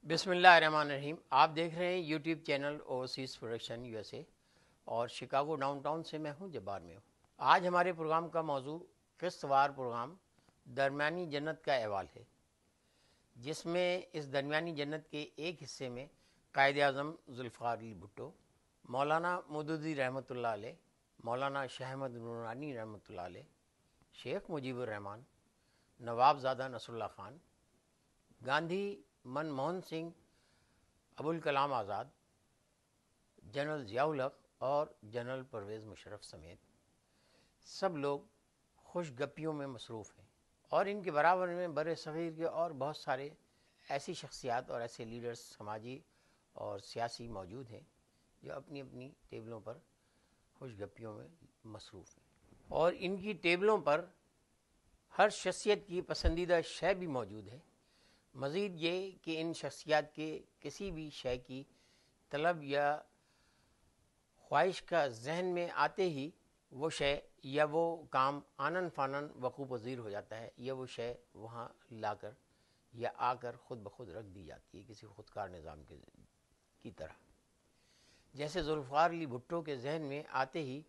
بسم اللہ الرحمن الرحیم. آپ دیکھ رہے ہیں YouTube channel overseas production U S A اور شکاگو ڈاؤن ٹاؤن سے میں ہوں جبار میں ہوں. آج ہمارے پروگرام کا موضوع قسط وار پروگرام درمیانی جنت کا احوال ہے، جس میں اس درمیانی جنت کے ایک حصے میں قائد اعظم ذوالفقار علی بھٹو، مولانا مودودی رحمۃ اللہ علیہ، مولانا شاہ احمد نورانی رحمۃ اللہ علیہ، شیخ مجیب الرحمان، نواب زادہ نصر اللہ خان، گاندھی، منموہن سنگھ، ابوالکلام آزاد، جنرل ضیاء الحق اور جنرل پرویز مشرف سمیت سب لوگ خوش گپیوں میں مصروف ہیں، اور ان کے برابر میں بر صغیر کے اور بہت سارے ایسی شخصیات اور ایسے لیڈرز سماجی اور سیاسی موجود ہیں جو اپنی اپنی ٹیبلوں پر خوش گپیوں میں مصروف ہیں، اور ان کی ٹیبلوں پر ہر شخصیت کی پسندیدہ شے بھی موجود ہے. مزید یہ کہ ان شخصیات کے کسی بھی شے کی طلب یا خواہش کا ذہن میں آتے ہی وہ شے یا وہ کام آنن فانن وقوع پذیر ہو جاتا ہے، یا وہ شے وہاں لا کر یا آ کر خود بخود رکھ دی جاتی ہے کسی خودکار نظام کی طرح. جیسے ذوالفقار علی بھٹو کے ذہن میں آتے ہی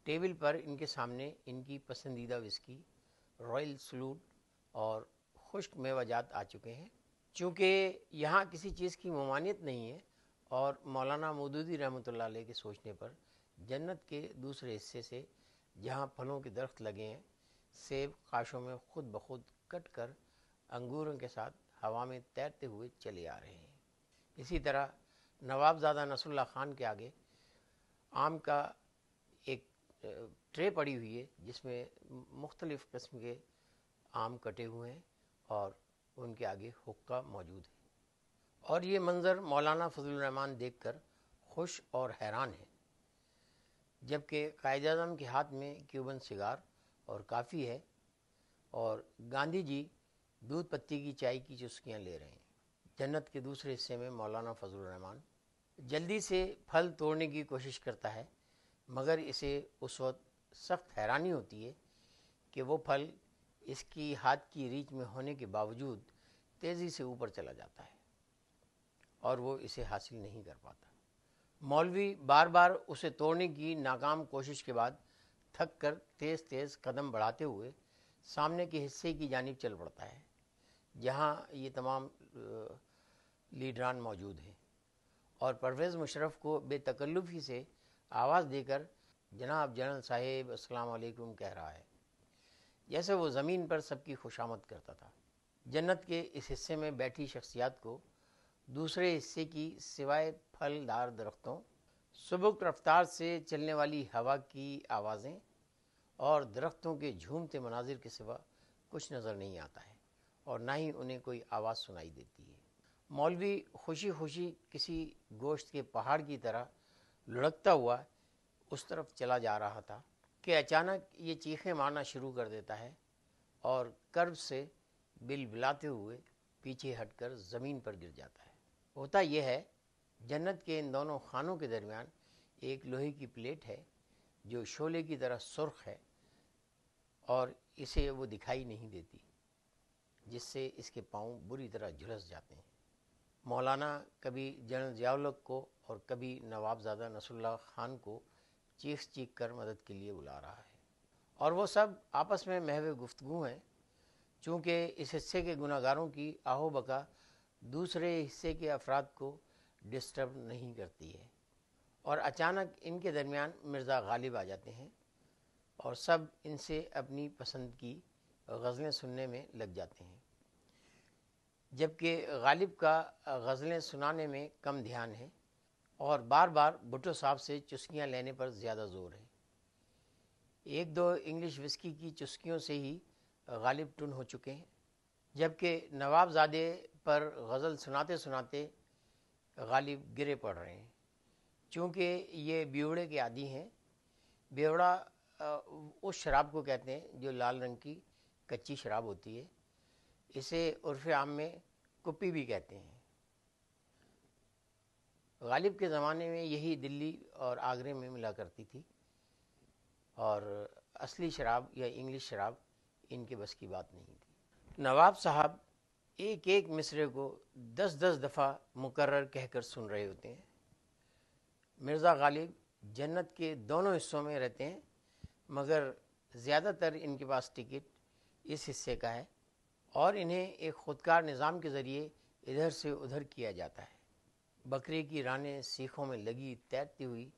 ٹیبل پر ان کے سامنے ان کی پسندیدہ وسکی، رائل سلوٹ اور خشک میوہ جات آ چکے ہیں. چونکہ یہاں کسی چیز کی ممانعت نہیں ہے، اور مولانا مودودی رحمۃ اللہ علیہ کے سوچنے پر جنت کے دوسرے حصے سے جہاں پھلوں کے درخت لگے ہیں، سیب کاشوں میں خود بخود کٹ کر انگوروں کے ساتھ ہوا میں تیرتے ہوئے چلے آ رہے ہیں. اسی طرح نواب زادہ نصر اللہ خان کے آگے آم کا ایک ٹرے پڑی ہوئی ہے، جس میں مختلف قسم کے آم کٹے ہوئے ہیں اور ان کے آگے حقہ موجود ہے، اور یہ منظر مولانا فضل الرحمان دیکھ کر خوش اور حیران ہے. جبکہ قائد اعظم کے ہاتھ میں کیوبن سگار اور کافی ہے، اور گاندھی جی دودھ پتی کی چائے کی چسکیاں لے رہے ہیں. جنت کے دوسرے حصے میں مولانا فضل الرحمان جلدی سے پھل توڑنے کی کوشش کرتا ہے، مگر اسے اس وقت سخت حیرانی ہوتی ہے کہ وہ پھل اس کی ہاتھ کی ریچ میں ہونے کے باوجود تیزی سے اوپر چلا جاتا ہے اور وہ اسے حاصل نہیں کر پاتا. مولوی بار بار اسے توڑنے کی ناکام کوشش کے بعد تھک کر تیز تیز قدم بڑھاتے ہوئے سامنے کے حصے کی جانب چل پڑتا ہے، جہاں یہ تمام لیڈران موجود ہیں، اور پرویز مشرف کو بے تکلفی سے آواز دے کر جناب جنرل صاحب السلام علیکم کہہ رہا ہے، جیسے وہ زمین پر سب کی خوشامد کرتا تھا. جنت کے اس حصے میں بیٹھی شخصیات کو دوسرے حصے کی سوائے پھل دار درختوں، سبک رفتار سے چلنے والی ہوا کی آوازیں اور درختوں کے جھومتے مناظر کے سوا کچھ نظر نہیں آتا ہے، اور نہ ہی انہیں کوئی آواز سنائی دیتی ہے. مولوی خوشی خوشی کسی گوشت کے پہاڑ کی طرح لڑکتا ہوا اس طرف چلا جا رہا تھا کہ اچانک یہ چیخیں مارنا شروع کر دیتا ہے، اور کرب سے بل بلاتے ہوئے پیچھے ہٹ کر زمین پر گر جاتا ہے. ہوتا یہ ہے، جنت کے ان دونوں خانوں کے درمیان ایک لوہے کی پلیٹ ہے جو شعلے کی طرح سرخ ہے، اور اسے وہ دکھائی نہیں دیتی، جس سے اس کے پاؤں بری طرح جھلس جاتے ہیں. مولانا کبھی جنرل ضیاء الحق کو اور کبھی نواب زادہ نصر اللہ خان کو چیخ چیخ کر مدد کے لیے بلا رہا ہے، اور وہ سب آپس میں محو گفتگو ہیں، چونکہ اس حصے کے گناہ گاروں کی آہو بکا دوسرے حصے کے افراد کو ڈسٹرب نہیں کرتی ہے. اور اچانک ان کے درمیان مرزا غالب آ جاتے ہیں، اور سب ان سے اپنی پسند کی غزلیں سننے میں لگ جاتے ہیں، جبکہ غالب کا غزلیں سنانے میں کم دھیان ہے، اور بار بار بھٹو صاحب سے چسکیاں لینے پر زیادہ زور ہے. ایک دو انگلش وسکی کی چسکیوں سے ہی غالب ٹن ہو چکے ہیں، جبکہ نواب زادے پر غزل سناتے سناتے غالب گرے پڑ رہے ہیں. چونکہ یہ بیوڑے کے عادی ہیں. بیوڑا اس شراب کو کہتے ہیں جو لال رنگ کی کچی شراب ہوتی ہے، اسے عرف عام میں کپی بھی کہتے ہیں. غالب کے زمانے میں یہی دلی اور آگرے میں ملا کرتی تھی، اور اصلی شراب یا انگلش شراب ان کے بس کی بات نہیں تھی. نواب صاحب ایک ایک مصرے کو 10 دفعہ مکرر کہہ کر سن رہے ہوتے ہیں۔ مرزا غالب جنت کے دونوں حصوں میں رہتے ہیں، مگر زیادہ تر ان کے پاس ٹکٹ اس حصے کا ہے اور انہیں ایک خودکار نظام کے ذریعے ادھر سے ادھر کیا جاتا ہے۔ بکرے کی رانیں سیخوں میں لگی تیرتی ہوئی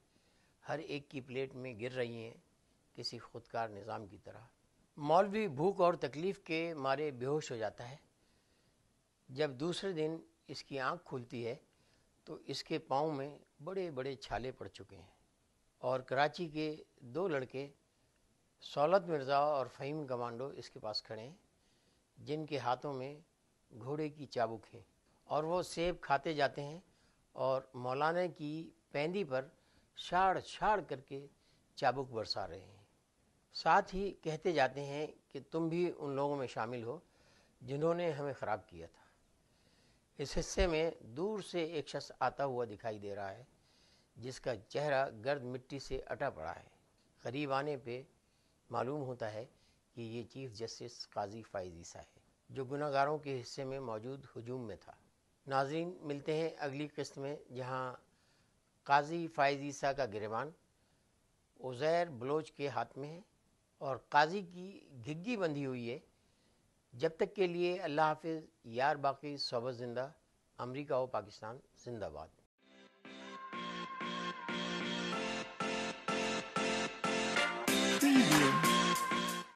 ہر ایک کی پلیٹ میں گر رہی ہیں، کسی خودکار نظام کی طرح۔ مولوی بھوک اور تکلیف کے مارے بے ہوش ہو جاتا ہے۔ جب دوسرے دن اس کی آنکھ کھلتی ہے تو اس کے پاؤں میں بڑے بڑے چھالے پڑ چکے ہیں، اور کراچی کے 2 لڑکے سولت مرزا اور فہیم کمانڈو اس کے پاس کھڑے ہیں، جن کے ہاتھوں میں گھوڑے کی چابک ہے، اور وہ سیب کھاتے جاتے ہیں اور مولانا کی پیندی پر چھاڑ چھاڑ کر کے چابک برسا رہے ہیں۔ ساتھ ہی کہتے جاتے ہیں کہ تم بھی ان لوگوں میں شامل ہو جنہوں نے ہمیں خراب کیا تھا۔ اس حصے میں دور سے ایک شخص آتا ہوا دکھائی دے رہا ہے، جس کا چہرہ گرد مٹی سے اٹا پڑا ہے۔ قریب آنے پہ معلوم ہوتا ہے کہ یہ چیف جسٹس قاضی فائز عیسیٰ ہے، جو گناہ گاروں کے حصے میں موجود ہجوم میں تھا۔ ناظرین، ملتے ہیں اگلی قسط میں، جہاں قاضی فائز عیسیٰ کا گریبان عزیر بلوچ کے ہاتھ میں ہے اور قاضی کی گھگی بندھی ہوئی ہے۔ جب تک کے لیے اللہ حافظ، یار باقی صحبت زندہ، امریکہ و پاکستان زندہ باد۔